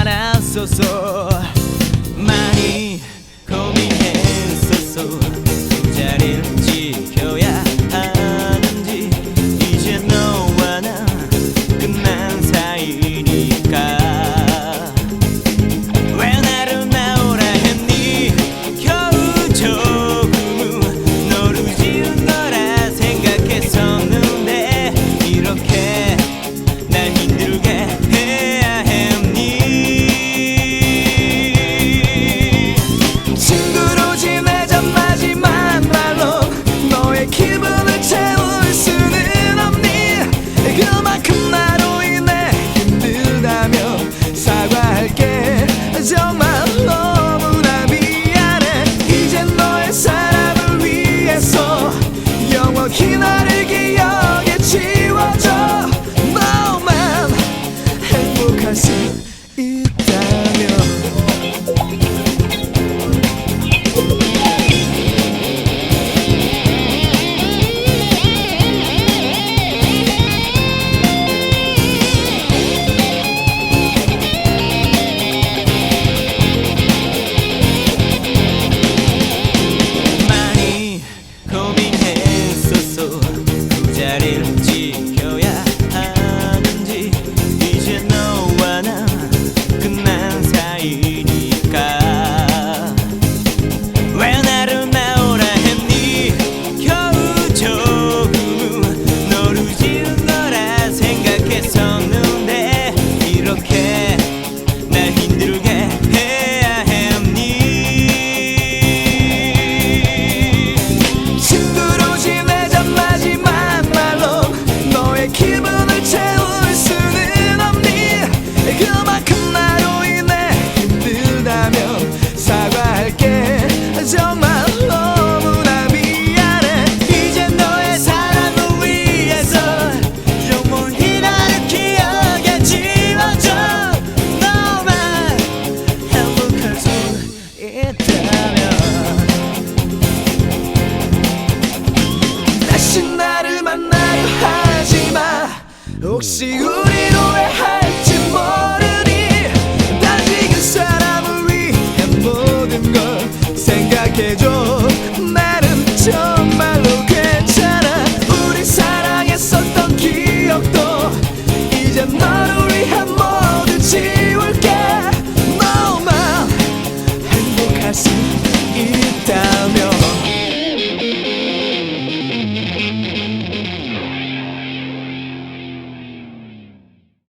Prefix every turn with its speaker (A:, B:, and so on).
A: 않았었어. 많이 고민했었어. 두 자리를 지켜야 하는지. 이제 너와 나 끝난 사이니까 왜 나를 나오라 했니. 겨우 조금은 너를 지은 거라 생각했었는데 이렇게 날 힘들게 해야 했니. 친구로 지내자 마지막 말로 너의 기분을 채울 수는 없니. 그만큼 나로 인해 힘들다며 사과할게. 정말 너무나 미안해. 이젠 너의 사랑을 위해서 영원히 나를 기억에 지워줘. 너만 행복할 수 있다면. 많이 고민했었어. 두 자리를 지켜야 하는지. 이제 너와 나 끝난 사이니까 왜 나를 나오라 했니. 겨우 조금은 너를 지은 거라 생각했었는데 이렇게 날 힘들게 해야 했니. 친구로 지내자 마지막 말로 너의 기분을 채울 수는 없니. 그만큼 나로 인해 힘들다면 사과할게. 정말 너무나 미안해. 이제 너의 사랑을 위해서 영원히 나를 기억에 지워줘. 너만 행복할 수 있다면. 다시 나를 만나려 하지마. 혹시 우리 오해할지 모르니. 다시 그 사람을 위해 모든 걸 생각해줘. 나는 정말